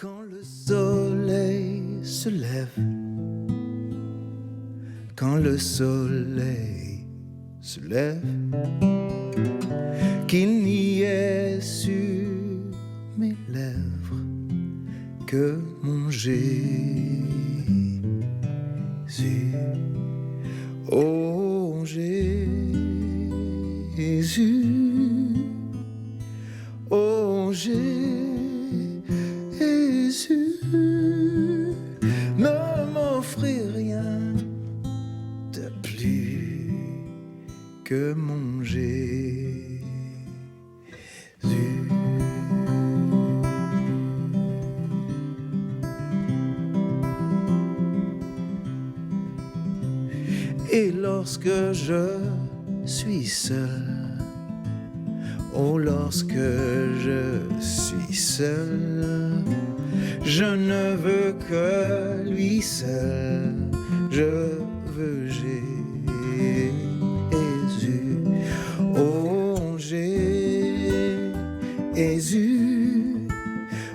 Quand le soleil se lève, quand le soleil se lève, qu'il n'y ait sur mes lèvres que mon Jésus. Oh Jésus, oh Jésus, ne m'offrez rien de plus que mon Jésus. Et lorsque je suis seul, oh lorsque je suis seul, je ne veux que lui seul, je veux Jésus. Oh Jésus,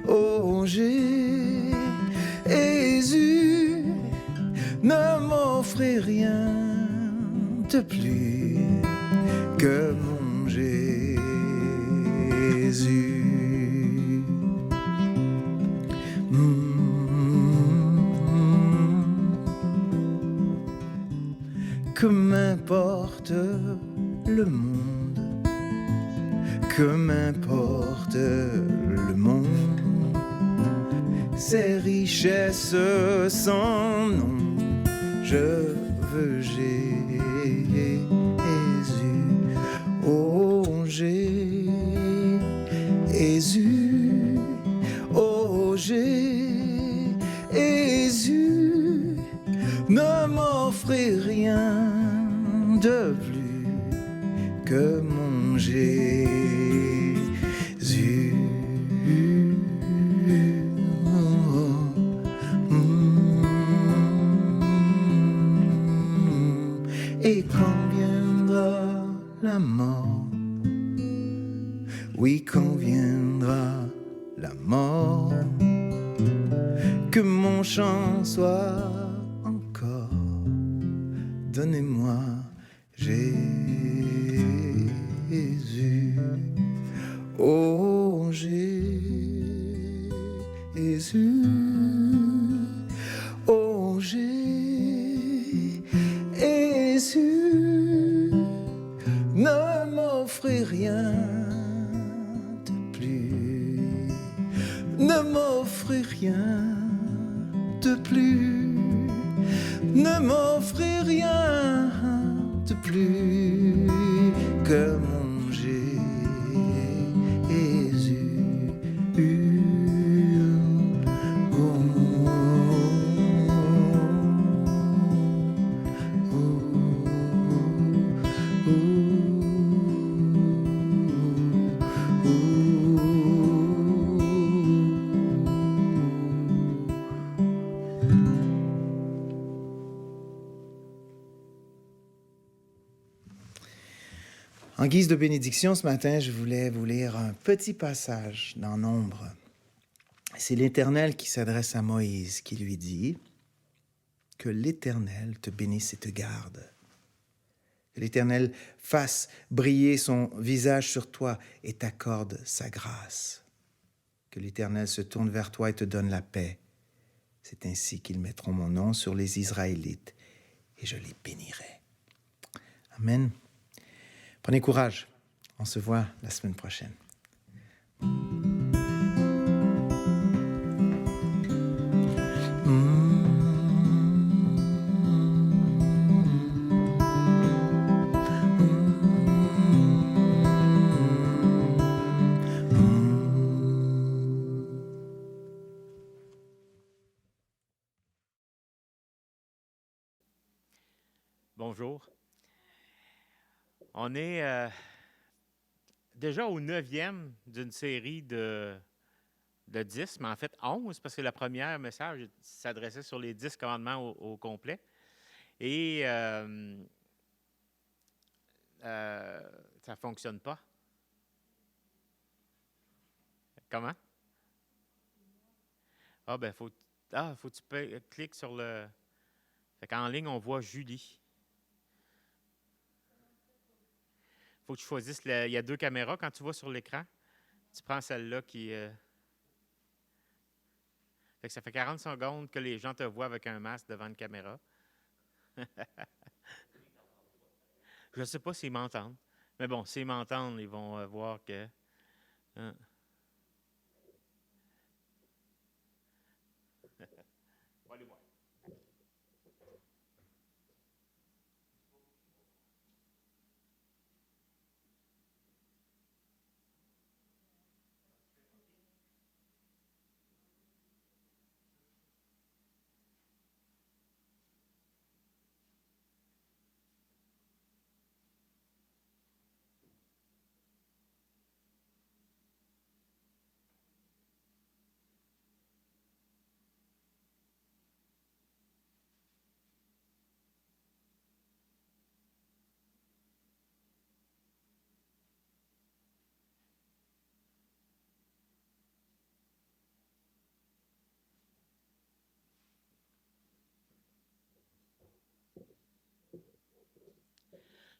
oh Jésus, ne m'offrez rien de plus que mon Jésus. Que m'importe le monde, que m'importe le monde, ses richesses sans nom, je veux Jésus. Oh Jésus, oh Jésus, ne m'offrez rien de plus que mon Jésus. Et quand viendra la mort, oui, quand viendra la mort, que mon chant soit encore, donnez-moi Jésus. Oh Jésus, oh Jésus, ne m'offrez rien de plus, ne m'offrez rien de plus, ne m'offrez rien de plus que mon Jésus. En guise de bénédiction, ce matin, je voulais vous lire un petit passage dans Nombre. C'est l'Éternel qui s'adresse à Moïse, qui lui dit « Que l'Éternel te bénisse et te garde. Que l'Éternel fasse briller son visage sur toi et t'accorde sa grâce. Que l'Éternel se tourne vers toi et te donne la paix. C'est ainsi qu'ils mettront mon nom sur les Israélites et je les bénirai. » Amen. Prenez courage. On se voit la semaine prochaine. Bonjour. On est déjà au 9e d'une série de 10, mais en fait 11, parce que le premier message s'adressait sur les 10 commandements au complet. Et ça ne fonctionne pas. Comment? Ah, ben, faut que tu cliques sur le. Fait qu'en ligne, on voit Julie. Faut que tu choisisses. Il y a deux caméras quand tu vois sur l'écran. Tu prends celle-là qui. Fait que ça fait 40 secondes que les gens te voient avec un masque devant une caméra. Je ne sais pas s'ils m'entendent. Mais bon, s'ils m'entendent, ils vont voir que. Hein. On va aller voir.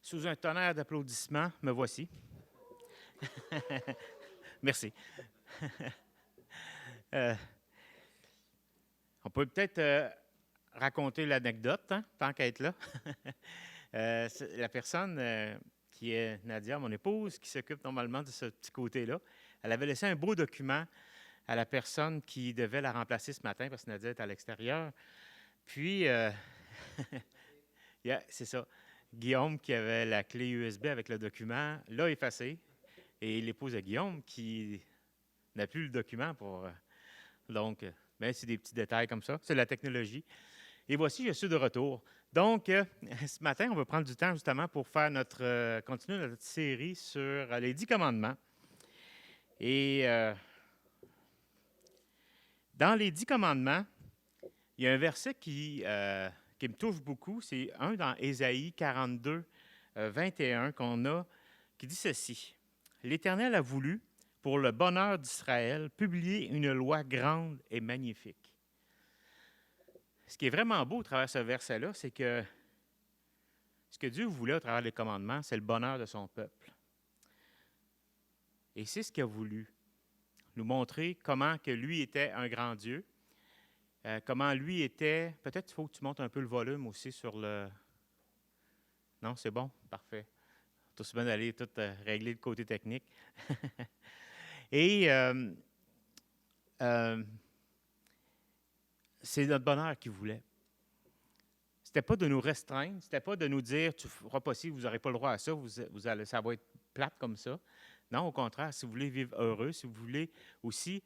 Sous un tonnerre d'applaudissements, me voici. Merci. Euh, on peut peut-être raconter l'anecdote, hein, tant qu'à être là. La personne qui est Nadia, mon épouse, qui s'occupe normalement de ce petit côté-là, elle avait laissé un beau document à la personne qui devait la remplacer ce matin parce que Nadia est à l'extérieur. Puis, c'est ça. Guillaume qui avait la clé USB avec le document, l'a effacé. Et l'épouse de Guillaume qui n'a plus le document pour. Donc, ben, c'est des petits détails comme ça. C'est la technologie. Et voici, je suis de retour. Donc, ce matin, on va prendre du temps justement pour faire continuer notre série sur les 10 commandements. Et dans les 10 commandements, il y a un verset qui me touche beaucoup. C'est un dans Ésaïe 42, 21 qu'on a, qui dit ceci. « L'Éternel a voulu, pour le bonheur d'Israël, publier une loi grande et magnifique. » Ce qui est vraiment beau au travers de ce verset-là, c'est que ce que Dieu voulait au travers des commandements, c'est le bonheur de son peuple. Et c'est ce qu'il a voulu, nous montrer comment que lui était un grand Dieu, comment lui était... Peut-être qu'il faut que tu montes un peu le volume aussi sur le... Non, c'est bon? Parfait. Tout se bien d'aller tout régler le côté technique. Et c'est notre bonheur qu'il voulait. C'était pas de nous restreindre, c'était pas de nous dire tu ne feras pas ci, vous n'aurez pas le droit à ça, ça va être plate comme ça. Non, au contraire, si vous voulez vivre heureux, si vous voulez aussi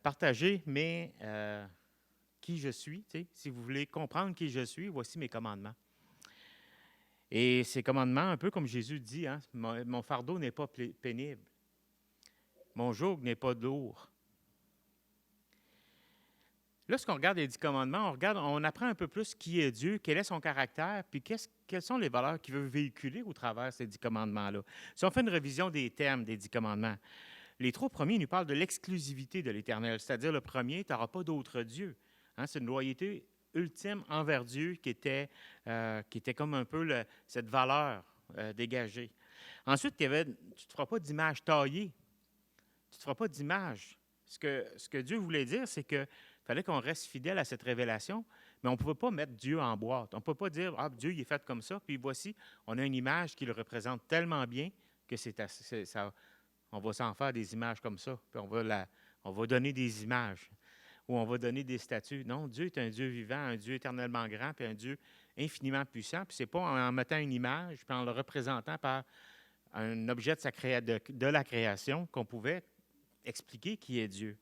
partager qui je suis, si vous voulez comprendre qui je suis, voici mes commandements. Et ces commandements, un peu comme Jésus dit, hein, mon fardeau n'est pas pénible, mon joug n'est pas lourd. Lorsqu'on regarde les 10 commandements, on apprend un peu plus qui est Dieu, quel est son caractère, puis quelles sont les valeurs qu'il veut véhiculer au travers de ces 10 commandements-là. Si on fait une révision des termes des 10 commandements, les 3 premiers nous parlent de l'exclusivité de l'Éternel, c'est-à-dire le premier, tu n'auras pas d'autre Dieu. Hein, c'est une loyauté ultime envers Dieu qui était comme un peu cette valeur dégagée. Ensuite, tu ne te feras pas d'image taillée. Tu ne te feras pas d'image. Ce que Dieu voulait dire, c'est qu'il fallait qu'on reste fidèle à cette révélation, mais on ne pouvait pas mettre Dieu en boîte. On ne peut pas dire « Ah, Dieu, il est fait comme ça, puis voici, on a une image qui le représente tellement bien que on va s'en faire des images comme ça, puis on va donner des images, ou on va donner des statues. » Non, Dieu est un Dieu vivant, un Dieu éternellement grand, puis un Dieu infiniment puissant, puis ce n'est pas en mettant une image, puis en le représentant par un objet de la création qu'on pouvait expliquer qui est Dieu.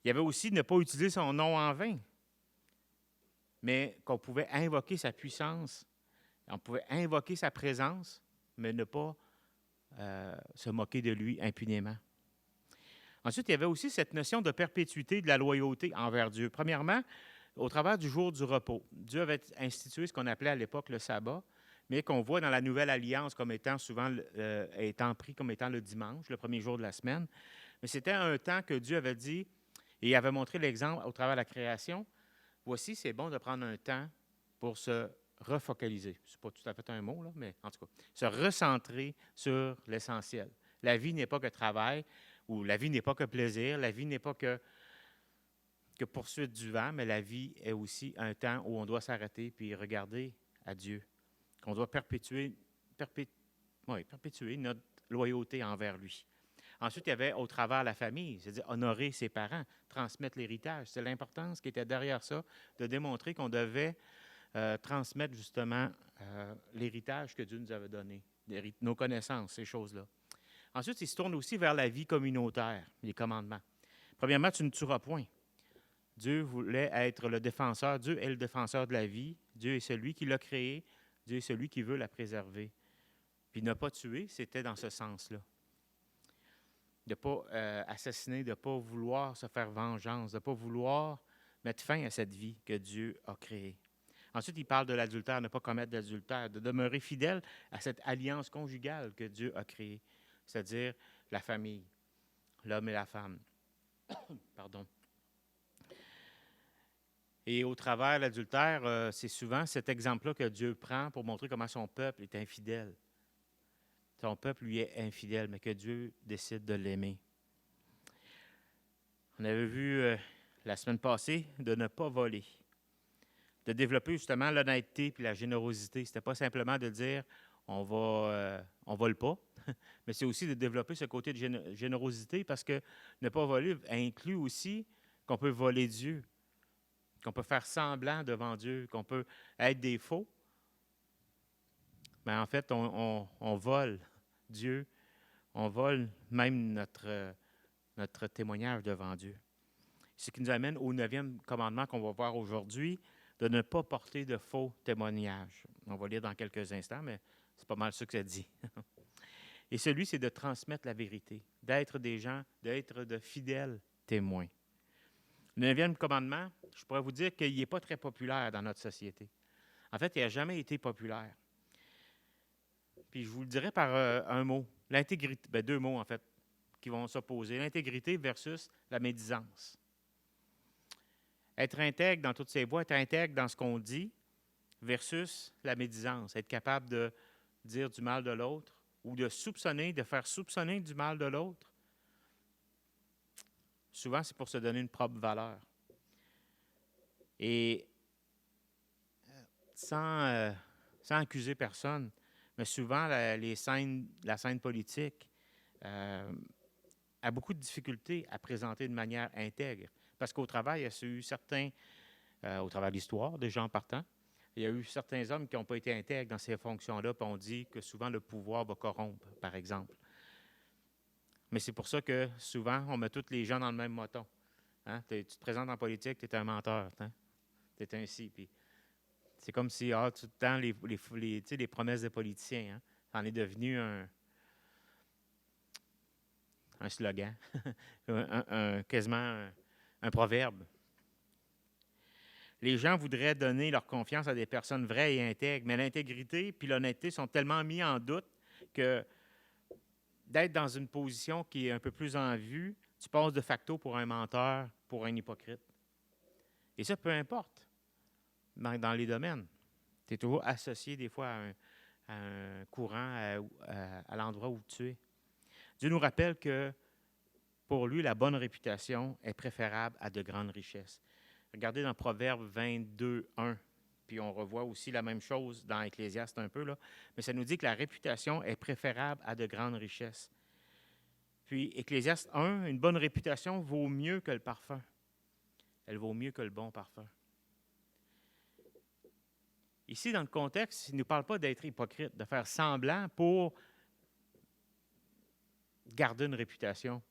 Il y avait aussi ne pas utiliser son nom en vain, mais qu'on pouvait invoquer sa puissance, on pouvait invoquer sa présence, mais ne pas se moquer de lui impunément. Ensuite, il y avait aussi cette notion de perpétuité de la loyauté envers Dieu. Premièrement, au travers du jour du repos, Dieu avait institué ce qu'on appelait à l'époque le sabbat, mais qu'on voit dans la Nouvelle Alliance comme étant souvent étant pris comme étant le dimanche, le premier jour de la semaine. Mais c'était un temps que Dieu avait dit, Et il avait montré l'exemple au travers de la création. Voici, c'est bon de prendre un temps pour se refocaliser. Ce n'est pas tout à fait un mot, là, mais en tout cas, se recentrer sur l'essentiel. La vie n'est pas que travail, ou la vie n'est pas que plaisir, la vie n'est pas que poursuite du vent, mais la vie est aussi un temps où on doit s'arrêter puis regarder à Dieu, qu'on doit perpétuer notre loyauté envers lui. Ensuite, il y avait au travers la famille, c'est-à-dire honorer ses parents, transmettre l'héritage. C'est l'importance qui était derrière ça, de démontrer qu'on devait transmettre justement l'héritage que Dieu nous avait donné, nos connaissances, ces choses-là. Ensuite, il se tourne aussi vers la vie communautaire, les commandements. Premièrement, tu ne tueras point. Dieu voulait être le défenseur. Dieu est le défenseur de la vie. Dieu est celui qui l'a créée. Dieu est celui qui veut la préserver. Puis ne pas tuer, c'était dans ce sens-là. De ne pas assassiner, de ne pas vouloir se faire vengeance, de ne pas vouloir mettre fin à cette vie que Dieu a créée. Ensuite, il parle de l'adultère, ne pas commettre d'adultère, de demeurer fidèle à cette alliance conjugale que Dieu a créée, c'est-à-dire la famille, l'homme et la femme. Pardon. Et au travers de l'adultère, c'est souvent cet exemple-là que Dieu prend pour montrer comment son peuple est infidèle. Son peuple, lui, est infidèle, mais que Dieu décide de l'aimer. On avait vu la semaine passée de ne pas voler, de développer justement l'honnêteté puis la générosité. Ce n'était pas simplement de dire on vole pas, mais c'est aussi de développer ce côté de générosité parce que ne pas voler inclut aussi qu'on peut voler Dieu, qu'on peut faire semblant devant Dieu, qu'on peut être des faux. Mais en fait, on vole Dieu, on vole même notre témoignage devant Dieu. Ce qui nous amène au 9e commandement qu'on va voir aujourd'hui, de ne pas porter de faux témoignages. On va lire dans quelques instants, mais c'est pas mal ça que ça dit. Et celui, c'est de transmettre la vérité, d'être des gens, d'être de fidèles témoins. Le 9e commandement, je pourrais vous dire qu'il n'est pas très populaire dans notre société. En fait, il n'a jamais été populaire. Puis je vous le dirais par un mot, l'intégrité, deux mots en fait, qui vont s'opposer. L'intégrité versus la médisance. Être intègre dans toutes ses voies, être intègre dans ce qu'on dit versus la médisance. Être capable de dire du mal de l'autre ou de soupçonner, de faire soupçonner du mal de l'autre. Souvent, c'est pour se donner une propre valeur. Et sans accuser personne, mais souvent, la scène politique a beaucoup de difficultés à présenter de manière intègre. Parce qu'au travail, il y a eu certains, au travers de l'histoire, des gens partant, il y a eu certains hommes qui n'ont pas été intègres dans ces fonctions-là, puis on dit que souvent le pouvoir va corrompre, par exemple. Mais c'est pour ça que souvent, on met tous les gens dans le même moton. Hein? Tu te présentes en politique, tu es un menteur, hein? Tu es un si. Puis c'est comme si, tout le temps, les promesses des politiciens, hein? Ça en est devenu un slogan, quasiment un proverbe. Les gens voudraient donner leur confiance à des personnes vraies et intègres, mais l'intégrité puis l'honnêteté sont tellement mis en doute que d'être dans une position qui est un peu plus en vue, tu passes de facto pour un menteur, pour un hypocrite. Et ça, peu importe, dans les domaines. Tu es toujours associé des fois à un courant, à l'endroit où tu es. Dieu nous rappelle que pour lui, la bonne réputation est préférable à de grandes richesses. Regardez dans Proverbe 22, 1, puis on revoit aussi la même chose dans Ecclésiaste un peu, là, mais ça nous dit que la réputation est préférable à de grandes richesses. Puis Ecclésiaste 1, une bonne réputation vaut mieux que le parfum. Elle vaut mieux que le bon parfum. Ici, dans le contexte, il ne nous parle pas d'être hypocrite, de faire semblant pour garder une réputation.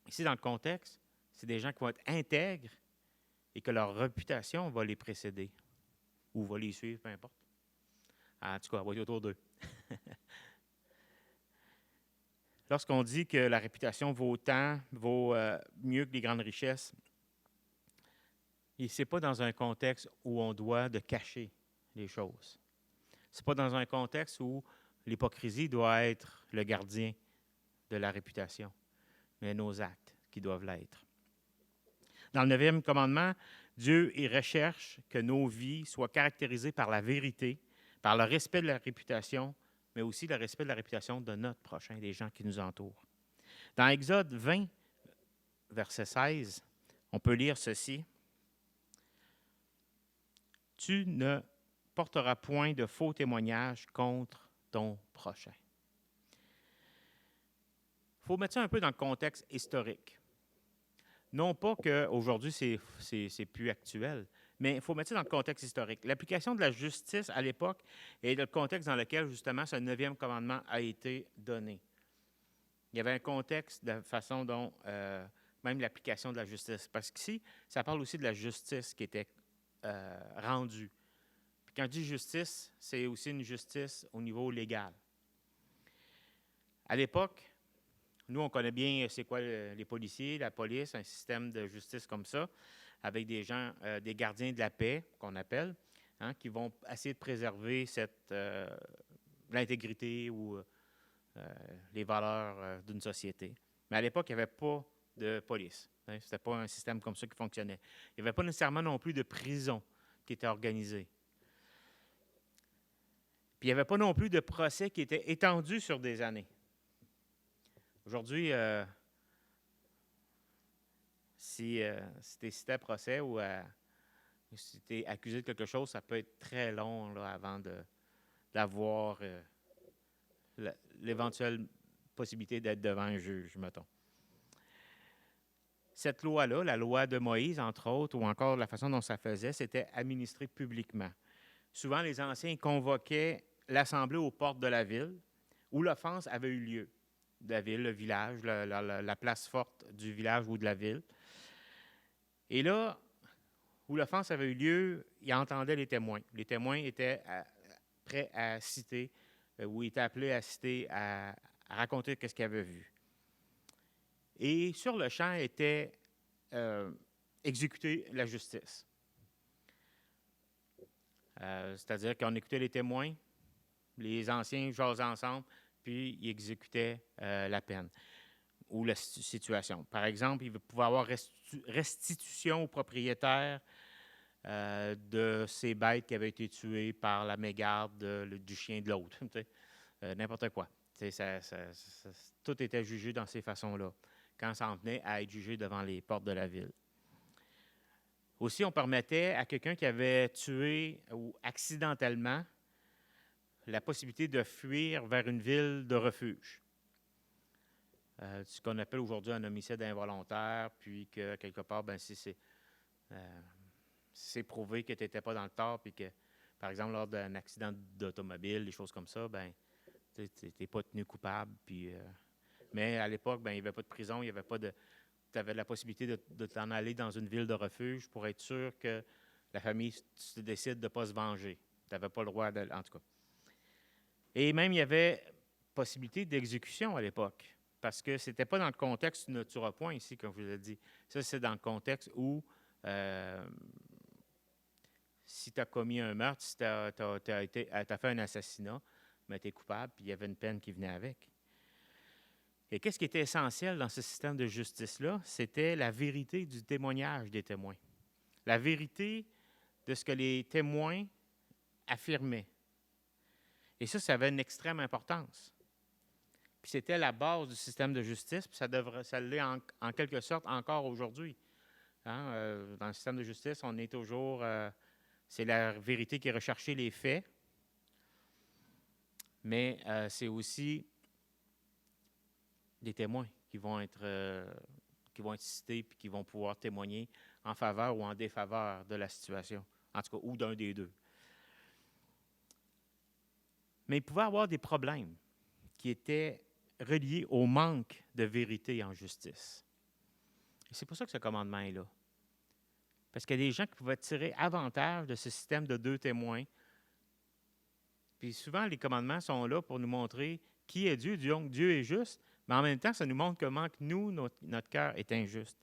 Ici, dans le contexte, c'est des gens qui vont être intègres et que leur réputation va les précéder ou va les suivre, peu importe. En tout cas, elle va être autour d'eux. Lorsqu'on dit que la réputation vaut mieux que les grandes richesses, ce n'est pas dans un contexte où on doit de cacher les choses. Ce n'est pas dans un contexte où l'hypocrisie doit être le gardien de la réputation, mais nos actes. qui doivent l'être. Dans le 9e commandement, Dieu il recherche que nos vies soient caractérisées par la vérité, par le respect de la réputation, mais aussi le respect de la réputation de notre prochain, des gens qui nous entourent. Dans Exode 20, verset 16, on peut lire ceci. « Tu ne porteras point de faux témoignages contre ton prochain. » Il faut mettre ça un peu dans le contexte historique. Non pas qu'aujourd'hui, c'est plus actuel, mais il faut mettre ça dans le contexte historique. L'application de la justice à l'époque est le contexte dans lequel, justement, ce 9e commandement a été donné. Il y avait un contexte de façon dont même l'application de la justice. Parce qu'ici, ça parle aussi de la justice qui était rendue. Puis quand je dis justice, c'est aussi une justice au niveau légal. À l'époque, nous, on connaît bien c'est quoi les policiers, la police, un système de justice comme ça, avec des gens, des gardiens de la paix, qu'on appelle, hein, qui vont essayer de préserver l'intégrité ou les valeurs d'une société. Mais à l'époque, il n'y avait pas de police. Hein, ce n'était pas un système comme ça qui fonctionnait. Il n'y avait pas nécessairement non plus de prison qui était organisée. Puis il n'y avait pas non plus de procès qui était étendu sur des années. Aujourd'hui, si tu es cité à procès ou si tu es accusé de quelque chose, ça peut être très long là, avant d'avoir l'éventuelle possibilité d'être devant un juge, mettons. Cette loi-là, la loi de Moïse, entre autres, ou encore la façon dont ça faisait, c'était administré publiquement. Souvent, les anciens convoquaient l'assemblée aux portes de la ville où l'offense avait eu lieu. De la ville, le village, la place forte du village ou de la ville. Et là, où l'offense avait eu lieu, ils entendaient les témoins. Les témoins étaient prêts à citer, ou étaient appelés à citer, à raconter ce qu'ils avaient vu. Et sur le champ était exécutée la justice. C'est-à-dire qu'on écoutait les témoins, les anciens jasaient ensemble, puis ils exécutaient la peine ou la situation. Par exemple, il pouvait y avoir restitution au propriétaire de ces bêtes qui avaient été tuées par la mégarde du chien de l'autre. N'importe quoi. Tout était jugé dans ces façons-là, quand ça en venait à être jugé devant les portes de la ville. Aussi, on permettait à quelqu'un qui avait tué ou accidentellement la possibilité de fuir vers une ville de refuge. Ce qu'on appelle aujourd'hui un homicide involontaire, puis que quelque part, si c'est prouvé que tu n'étais pas dans le tort, puis que, par exemple, lors d'un accident d'automobile, des choses comme ça, tu n'es pas tenu coupable. Puis, mais à l'époque, il n'y avait pas de prison, il n'y avait pas de... Tu avais la possibilité de t'en aller dans une ville de refuge pour être sûr que la famille décide de ne pas se venger. Tu n'avais pas le droit de... En tout cas. Et même, il y avait possibilité d'exécution à l'époque, parce que ce n'était pas dans le contexte du tueras point ici, comme je vous l'ai dit. Ça, c'est dans le contexte où, si tu as commis un meurtre, si tu as fait un assassinat, tu es coupable, puis il y avait une peine qui venait avec. Et qu'est-ce qui était essentiel dans ce système de justice-là? C'était la vérité du témoignage des témoins. La vérité de ce que les témoins affirmaient. Et ça avait une extrême importance. Puis c'était la base du système de justice, puis ça l'est en quelque sorte encore aujourd'hui. Hein? Dans le système de justice, on est toujours... c'est la vérité qui est recherchée, les faits, mais c'est aussi des témoins qui vont être cités puis qui vont pouvoir témoigner en faveur ou en défaveur de la situation, en tout cas, ou d'un des deux. Mais il pouvait y avoir des problèmes qui étaient reliés au manque de vérité en justice. Et c'est pour ça que ce commandement est là. Parce qu'il y a des gens qui pouvaient tirer avantage de ce système de deux témoins. Puis souvent, les commandements sont là pour nous montrer qui est Dieu. Donc, Dieu est juste, mais en même temps, ça nous montre comment que nous, notre cœur est injuste.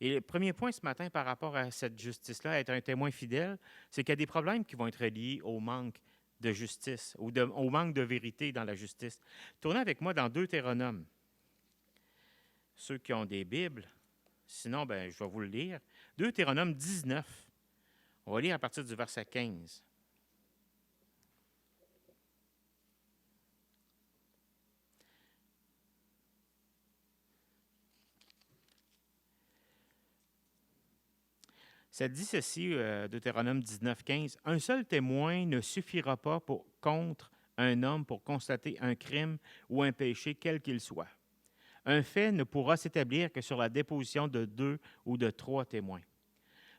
Et le premier point ce matin par rapport à cette justice-là, être un témoin fidèle, c'est qu'il y a des problèmes qui vont être liés au manque de justice ou au manque de vérité dans la justice. Tournez avec moi dans Deutéronome. ceux qui ont des Bibles, sinon, ben, je vais vous le lire. Deutéronome 19. On va lire à partir du verset 15. Ça dit ceci, Deutéronome 19, 15. Un seul témoin ne suffira pas contre un homme pour constater un crime ou un péché, quel qu'il soit. Un fait ne pourra s'établir que sur la déposition de 2 ou de 3 témoins.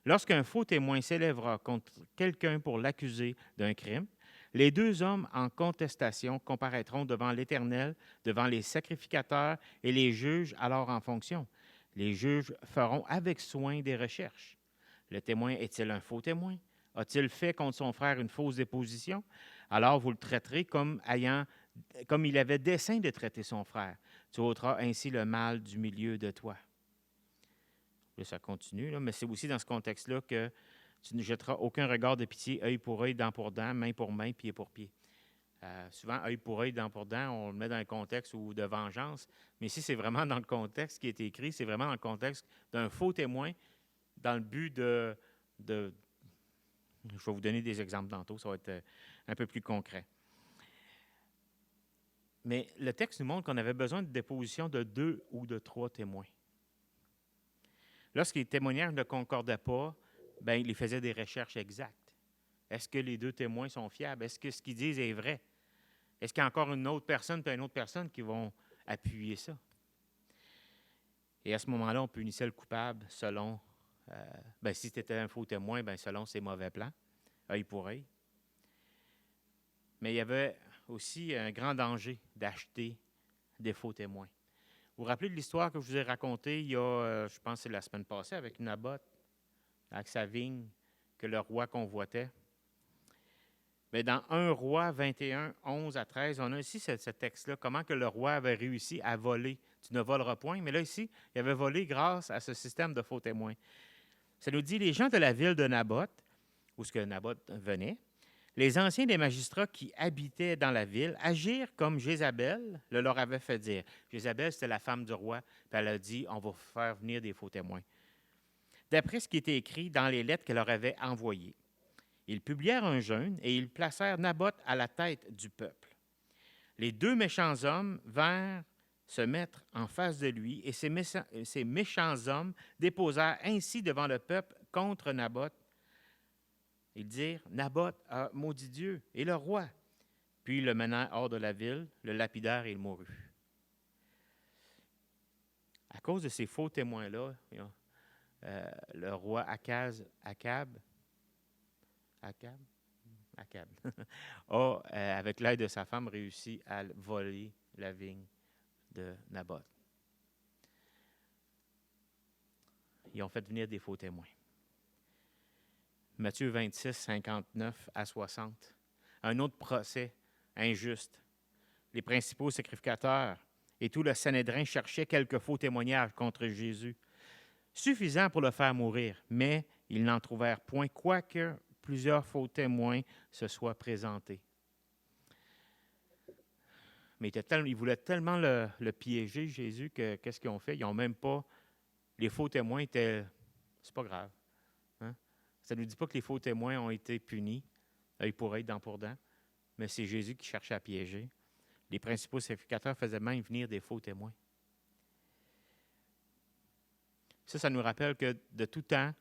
Lorsqu'un faux témoin s'élèvera contre quelqu'un pour l'accuser d'un crime, les 2 hommes en contestation comparaîtront devant l'Éternel, devant les sacrificateurs et les juges alors en fonction. Les juges feront avec soin des recherches. Le témoin est-il un faux témoin? A-t-il fait contre son frère une fausse déposition? Alors vous le traiterez comme il avait dessein de traiter son frère. Tu ôteras ainsi le mal du milieu de toi. Là, ça continue, là, mais c'est aussi dans ce contexte-là que tu ne jetteras aucun regard de pitié, œil pour œil, dent pour dent, main pour main, pied pour pied. Souvent, œil pour œil, dent pour dent, on le met dans un contexte de vengeance, mais ici, c'est vraiment dans le contexte qui est écrit, c'est vraiment dans le contexte d'un faux témoin, dans le but de... Je vais vous donner des exemples tantôt, ça va être un peu plus concret. Mais le texte nous montre qu'on avait besoin de déposition de 2 ou de 3 témoins. Lorsque les témoignages ne concordaient pas, bien, il faisait des recherches exactes. Est-ce que les 2 témoins sont fiables? Est-ce que ce qu'ils disent est vrai? Est-ce qu'il y a encore une autre personne et une autre personne qui vont appuyer ça? Et à ce moment-là, on punissait le coupable selon, si c'était un faux témoin, selon ses mauvais plans, œil pour œil. Mais il y avait aussi un grand danger d'acheter des faux témoins. Vous vous rappelez de l'histoire que je vous ai racontée il y a, je pense que c'est la semaine passée, avec Naboth, avec sa vigne, que le roi convoitait. Mais dans 1 Roi 21, 11 à 13, on a ici ce texte-là, comment que le roi avait réussi à voler. Tu ne voleras point, mais là, ici, il avait volé grâce à ce système de faux témoins. Ça nous dit, les gens de la ville de Naboth, où ce que Naboth venait, les anciens des magistrats qui habitaient dans la ville agirent comme Jézabel le leur avait fait dire. Jézabel, c'était la femme du roi, puis elle a dit, on va faire venir des faux témoins. D'après ce qui était écrit dans les lettres qu'elle leur avait envoyées, ils publièrent un jeûne et ils placèrent Naboth à la tête du peuple. Les 2 méchants hommes vinrent se mettre en face de lui et ces méchants hommes déposèrent ainsi devant le peuple contre Naboth. Ils dirent, Naboth a maudit Dieu et le roi. Puis le menèrent hors de la ville, le lapidèrent et il mourut. À cause de ces faux témoins-là, le roi Akab, a, avec l'aide de sa femme, réussi à voler la vigne de Naboth. Ils ont fait venir des faux témoins. Matthieu 26, 59 à 60. Un autre procès injuste. Les principaux sacrificateurs et tout le Sanhédrin cherchaient quelques faux témoignages contre Jésus, suffisants pour le faire mourir, mais ils n'en trouvèrent point, quoique plusieurs faux témoins se soient présentés. Mais ils voulaient tellement le piéger, Jésus, que qu'est-ce qu'ils ont fait? Ils n'ont même pas... Les faux témoins étaient... C'est pas grave. Hein? Ça ne nous dit pas que les faux témoins ont été punis, œil pour œil, dent pour dent, mais c'est Jésus qui cherchait à piéger. Les principaux sacrificateurs faisaient même venir des faux témoins. Ça nous rappelle que de tout temps,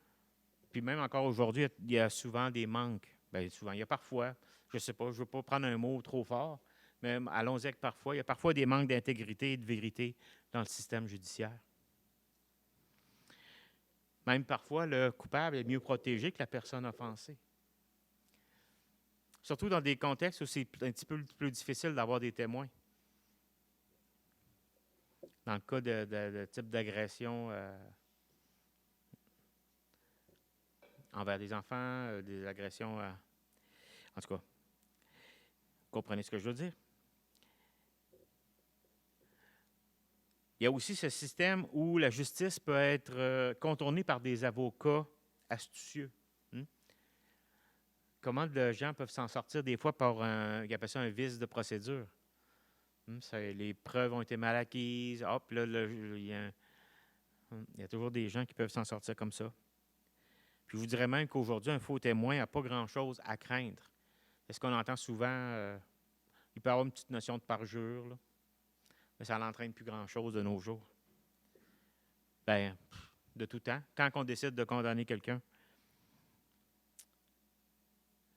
puis même encore aujourd'hui, il y a souvent des manques. Bien, souvent, il y a parfois, je ne sais pas, je ne veux pas prendre un mot trop fort, mais allons-y avec parfois. Il y a parfois des manques d'intégrité et de vérité dans le système judiciaire. Même parfois, le coupable est mieux protégé que la personne offensée. Surtout dans des contextes où c'est un petit peu plus difficile d'avoir des témoins. Dans le cas de type d'agression envers des enfants, des agressions... en tout cas, vous comprenez ce que je veux dire? Il y a aussi ce système où la justice peut être contournée par des avocats astucieux. Comment de gens peuvent s'en sortir des fois par ils appellent ça un vice de procédure. Les preuves ont été mal acquises. Hop, là, il y a Il y a toujours des gens qui peuvent s'en sortir comme ça. Puis je vous dirais même qu'aujourd'hui, un faux témoin n'a pas grand-chose à craindre. C'est ce qu'on entend souvent. Il peut avoir une petite notion de parjure, là, mais ça n'entraîne plus grand-chose de nos jours. Bien, de tout temps, quand on décide de condamner quelqu'un,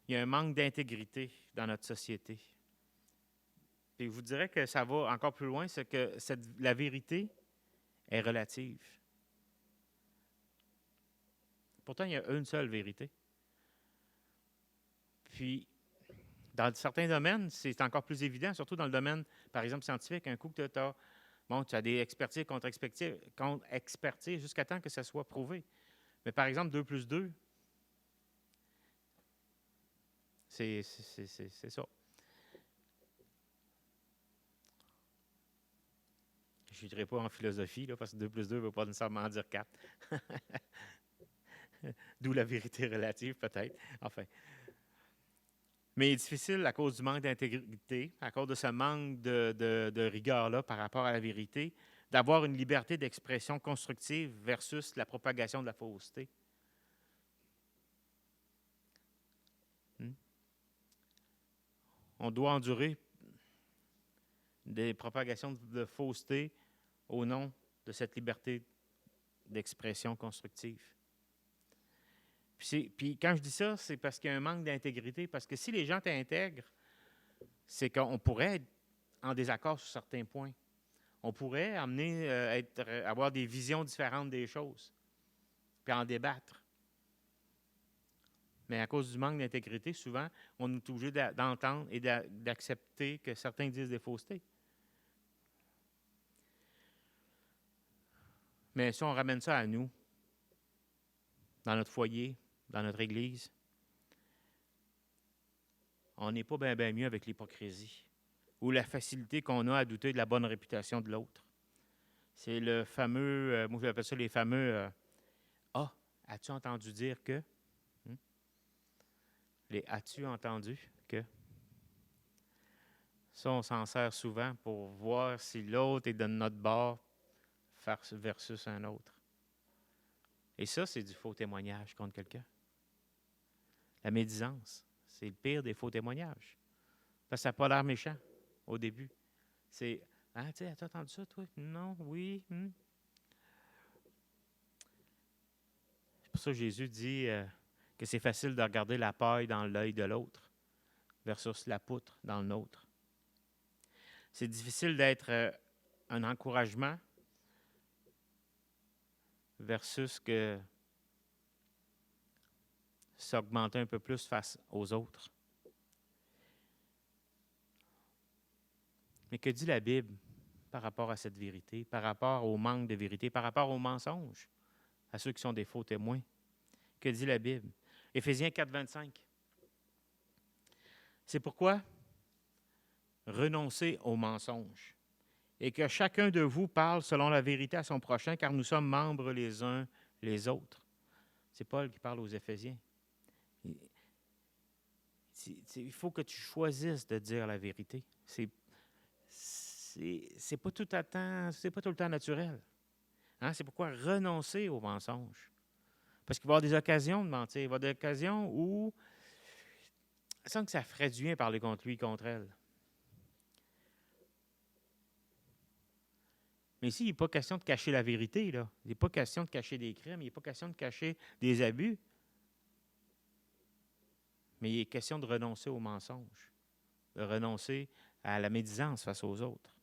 il y a un manque d'intégrité dans notre société. Puis je vous dirais que ça va encore plus loin, c'est que la vérité est relative. Pourtant, il y a une seule vérité. Puis, dans certains domaines, c'est encore plus évident, surtout dans le domaine, par exemple, scientifique. Un coup que tu as des expertises contre expertises jusqu'à temps que ça soit prouvé. Mais par exemple, 2 plus 2, c'est ça. Je ne dirais pas en philosophie, là, parce que 2 plus 2 ne veut pas nécessairement dire 4. D'où la vérité relative, peut-être. Enfin. Mais il est difficile à cause du manque d'intégrité, à cause de ce manque de rigueur-là par rapport à la vérité, d'avoir une liberté d'expression constructive versus la propagation de la fausseté. On doit endurer des propagations de fausseté au nom de cette liberté d'expression constructive. Puis quand je dis ça, c'est parce qu'il y a un manque d'intégrité. Parce que si les gens t'intègrent, c'est qu'on pourrait être en désaccord sur certains points. On pourrait avoir des visions différentes des choses, puis en débattre. Mais à cause du manque d'intégrité, souvent, on est obligé d'entendre et d'accepter que certains disent des faussetés. Mais si on ramène ça à nous, dans notre foyer, dans notre Église, on n'est pas bien mieux avec l'hypocrisie ou la facilité qu'on a à douter de la bonne réputation de l'autre. C'est le fameux, moi j'appelle ça les fameux « Ah, as-tu entendu dire que? » Les « As-tu entendu que? » Ça, on s'en sert souvent pour voir si l'autre est de notre bord versus un autre. Et ça, c'est du faux témoignage contre quelqu'un. La médisance, c'est le pire des faux témoignages. Parce que ça n'a pas l'air méchant au début. C'est « Ah, tu sais, as-tu entendu ça, toi? » « Non, oui. C'est pour ça que Jésus dit que c'est facile de regarder la paille dans l'œil de l'autre versus la poutre dans le nôtre. C'est difficile d'être un encouragement versus que s'augmenter un peu plus face aux autres. Mais que dit la Bible par rapport à cette vérité, par rapport au manque de vérité, par rapport aux mensonges, à ceux qui sont des faux témoins? Que dit la Bible? Éphésiens 4, 25. C'est pourquoi renoncez aux mensonges et que chacun de vous parle selon la vérité à son prochain, car nous sommes membres les uns les autres. C'est Paul qui parle aux Éphésiens. Il faut que tu choisisses de dire la vérité. C'est pas tout le temps naturel. Hein? C'est pourquoi renoncer aux mensonges. Parce qu'il va y avoir des occasions de mentir. Il va y avoir des occasions où, sans que ça ferait du bien parler contre lui, contre elle. Mais ici, il n'est pas question de cacher la vérité, là. Il n'est pas question de cacher des crimes, il n'est pas question de cacher des abus. Mais il est question de renoncer aux mensonges, de renoncer à la médisance face aux autres,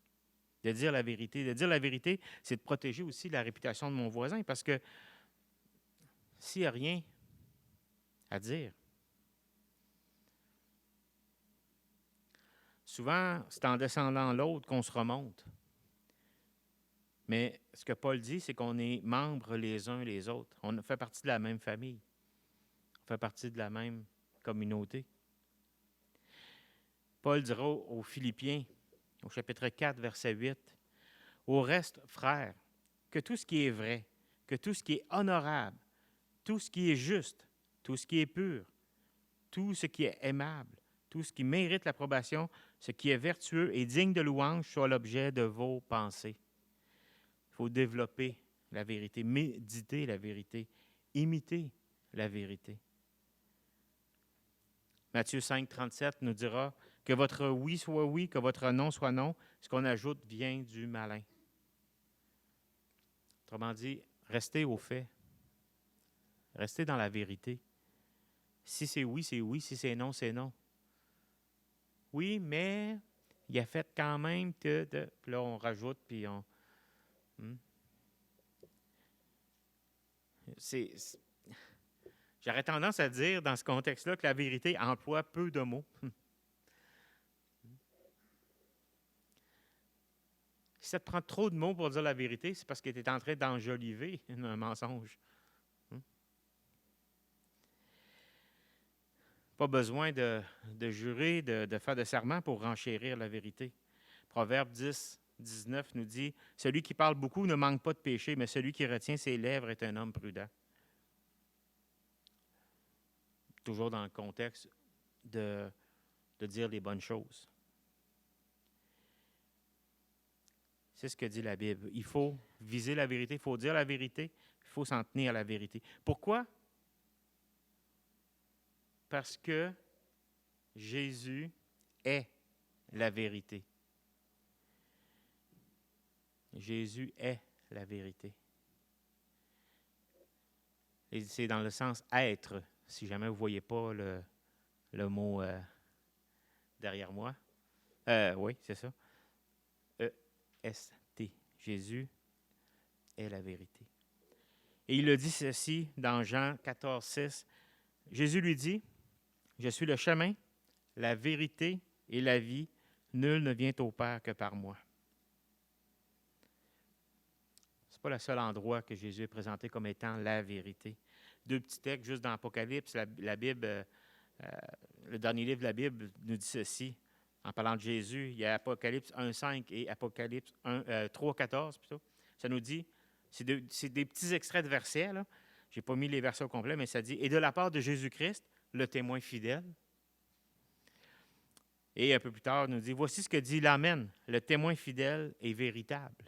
de dire la vérité. De dire la vérité, c'est de protéger aussi la réputation de mon voisin, parce que s'il n'y a rien à dire, souvent, c'est en descendant l'autre qu'on se remonte. Mais ce que Paul dit, c'est qu'on est membres les uns les autres. On fait partie de la même famille. On fait partie de la même communauté. Paul dira aux Philippiens, au chapitre 4, verset 8, « Au reste, frères, que tout ce qui est vrai, que tout ce qui est honorable, tout ce qui est juste, tout ce qui est pur, tout ce qui est aimable, tout ce qui mérite l'approbation, ce qui est vertueux et digne de louange soit l'objet de vos pensées. » Il faut développer la vérité, méditez la vérité, imitez la vérité. Matthieu 5, 37 nous dira que votre oui soit oui, que votre non soit non. Ce qu'on ajoute vient du malin. Autrement dit, restez au fait. Restez dans la vérité. Si c'est oui, c'est oui. Si c'est non, c'est non. Oui, mais il a fait quand même que... Puis là, on rajoute, puis on... J'aurais tendance à dire, dans ce contexte-là, que la vérité emploie peu de mots. Si ça te prend trop de mots pour dire la vérité, c'est parce que tu es en train d'enjoliver un mensonge. Pas besoin de jurer, de faire de serment pour renchérir la vérité. Proverbe 10, 19 nous dit « Celui qui parle beaucoup ne manque pas de péché, mais celui qui retient ses lèvres est un homme prudent. » Toujours dans le contexte de dire les bonnes choses. C'est ce que dit la Bible. Il faut viser la vérité, il faut dire la vérité, il faut s'en tenir à la vérité. Pourquoi? Parce que Jésus est la vérité. Jésus est la vérité. Et c'est dans le sens être, si jamais vous ne voyez pas le mot derrière moi. Oui, c'est ça. E-S-T. Jésus est la vérité. Et il le dit ceci dans Jean 14, 6. Jésus lui dit, « Je suis le chemin, la vérité et la vie. Nul ne vient au Père que par moi. » Ce n'est pas le seul endroit que Jésus est présenté comme étant la vérité. Deux petits textes juste dans l'Apocalypse. La Bible, le dernier livre de la Bible nous dit ceci. En parlant de Jésus, il y a Apocalypse 1.5 et Apocalypse 3.14 plutôt. Ça nous dit, c'est des petits extraits de versets, là. Je n'ai pas mis les versets au complet, mais ça dit « Et de la part de Jésus-Christ, le témoin fidèle. » Et un peu plus tard, il nous dit « Voici ce que dit l'Amen, le témoin fidèle et véritable. »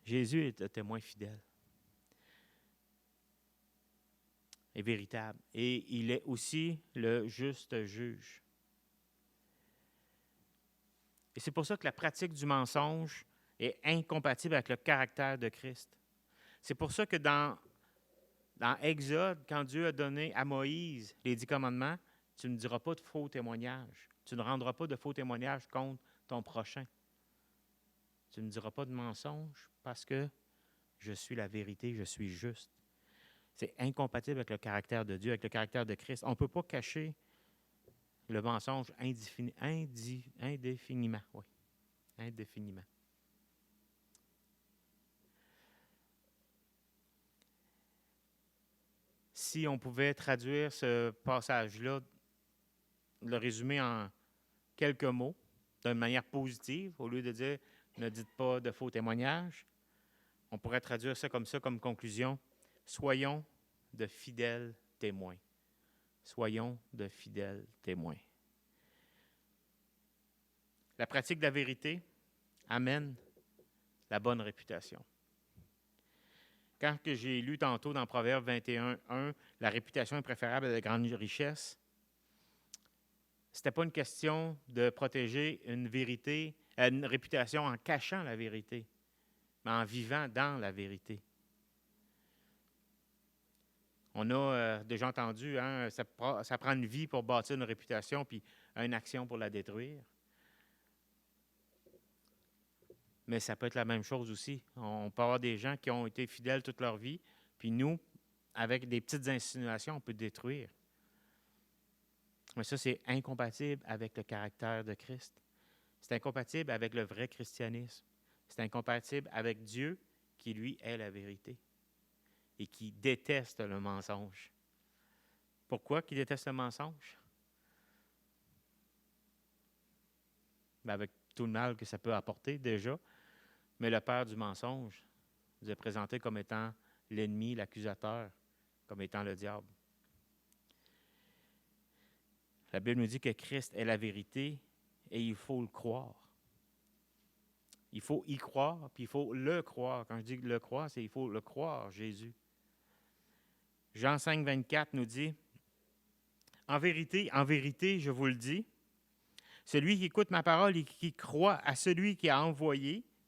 Jésus est le témoin fidèle et véritable. Et il est aussi le juste juge. Et c'est pour ça que la pratique du mensonge est incompatible avec le caractère de Christ. C'est pour ça que dans Exode, quand Dieu a donné à Moïse les 10 commandements, tu ne diras pas de faux témoignages. Tu ne rendras pas de faux témoignages contre ton prochain. Tu ne diras pas de mensonge parce que je suis la vérité, je suis juste. C'est incompatible avec le caractère de Dieu, avec le caractère de Christ. On ne peut pas cacher le mensonge indéfiniment. Oui, indéfiniment. Si on pouvait traduire ce passage-là, le résumer en quelques mots, d'une manière positive, au lieu de dire « ne dites pas de faux témoignages », on pourrait traduire ça, comme conclusion. Soyons de fidèles témoins. Soyons de fidèles témoins. La pratique de la vérité amène la bonne réputation. Quand que j'ai lu tantôt dans Proverbe 21.1, la réputation est préférable à la grande richesse, ce n'était pas une question de protéger une réputation en cachant la vérité, mais en vivant dans la vérité. On a déjà entendu, ça prend une vie pour bâtir une réputation, puis une action pour la détruire. Mais ça peut être la même chose aussi. On peut avoir des gens qui ont été fidèles toute leur vie, puis nous, avec des petites insinuations, on peut détruire. Mais ça, c'est incompatible avec le caractère de Christ. C'est incompatible avec le vrai christianisme. C'est incompatible avec Dieu, qui, lui, est la vérité et qui déteste le mensonge. Pourquoi qu'il déteste le mensonge? Bien, avec tout le mal que ça peut apporter déjà, mais le père du mensonge nous est présenté comme étant l'ennemi, l'accusateur, comme étant le diable. La Bible nous dit que Christ est la vérité et il faut le croire. Il faut y croire, puis il faut le croire. Quand je dis le croire, c'est il faut le croire, Jésus. Jean 5, 24 nous dit, en vérité, je vous le dis, celui qui écoute ma parole et qui croit à celui qui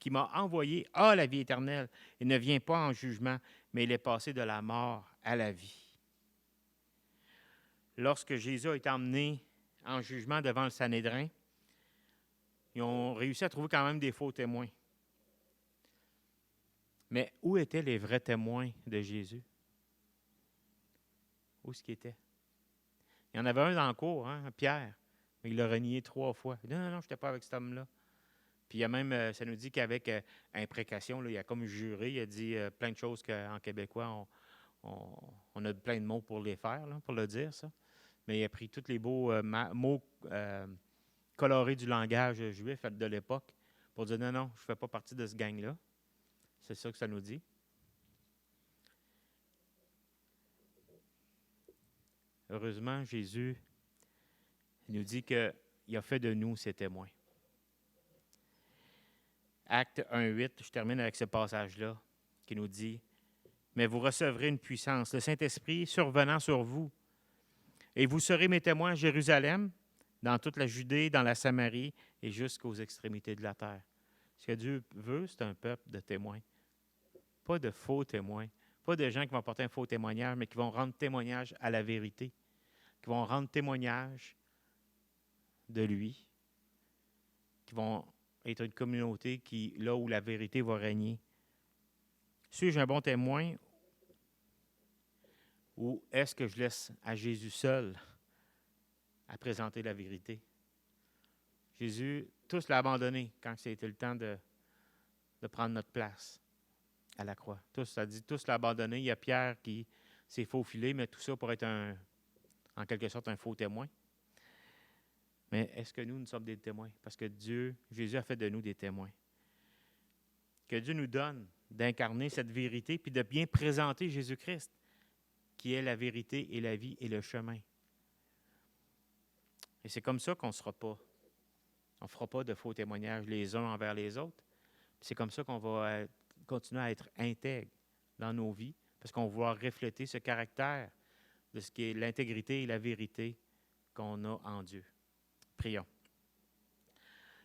m'a envoyé, a la vie éternelle et ne vient pas en jugement, mais il est passé de la mort à la vie. Lorsque Jésus a été emmené en jugement devant le Sanhédrin, ils ont réussi à trouver quand même des faux témoins. Mais où étaient les vrais témoins de Jésus? Où est-ce qu'ils étaient? Il y en avait un dans le cour, hein, Pierre, mais il l'a renié 3 fois. Il dit, non, je n'étais pas avec cet homme-là. Puis il y a même, ça nous dit qu'avec imprécation, là, il a comme juré, il a dit plein de choses qu'en québécois, on a plein de mots pour les faire, là, pour le dire, ça. Mais il a pris tous les beaux mots colorés du langage juif de l'époque pour dire, non, je ne fais pas partie de ce gang-là. C'est ça que ça nous dit. Heureusement, Jésus nous dit qu'il a fait de nous ses témoins. Acte 1.8, je termine avec ce passage-là qui nous dit « Mais vous recevrez une puissance, le Saint-Esprit survenant sur vous, et vous serez mes témoins à Jérusalem, dans toute la Judée, dans la Samarie et jusqu'aux extrémités de la terre. » Ce que Dieu veut, c'est un peuple de témoins. Pas de faux témoins, pas de gens qui vont porter un faux témoignage, mais qui vont rendre témoignage à la vérité, qui vont rendre témoignage de lui, qui vont être une communauté qui, là où la vérité va régner. Suis-je un bon témoin ou est-ce que je laisse à Jésus seul à présenter la vérité? Jésus, tous l'a abandonné quand c'était le temps de prendre notre place à la croix. Tous l'a abandonné. Il y a Pierre qui s'est faufilé, mais tout ça pour être en quelque sorte un faux témoin. Mais est-ce que nous sommes des témoins? Parce que Jésus a fait de nous des témoins. Que Dieu nous donne d'incarner cette vérité puis de bien présenter Jésus-Christ, qui est la vérité et la vie et le chemin. Et c'est comme ça qu'on ne sera pas. On ne fera pas de faux témoignages les uns envers les autres. C'est comme ça qu'on va continuer à être intègre dans nos vies, parce qu'on va vouloir refléter ce caractère de ce qui est l'intégrité et la vérité qu'on a en Dieu. Prions.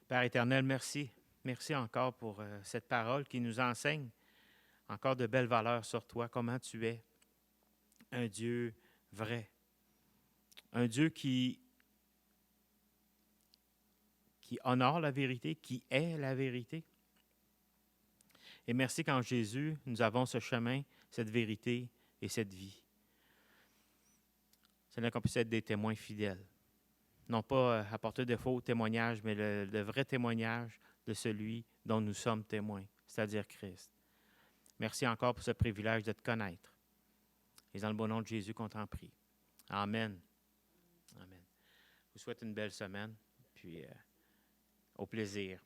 Père éternel, merci. Merci encore pour cette parole qui nous enseigne encore de belles valeurs sur toi, comment tu es un Dieu vrai, un Dieu qui honore la vérité, qui est la vérité. Et merci qu'en Jésus, nous avons ce chemin, cette vérité et cette vie. Seigneur, qu'on puisse être des témoins fidèles. Non pas apporter de faux témoignages, mais le vrai témoignage de celui dont nous sommes témoins, c'est-à-dire Christ. Merci encore pour ce privilège de te connaître. Et dans le bon nom de Jésus qu'on t'en prie. Amen. Amen. Je vous souhaite une belle semaine, puis au plaisir.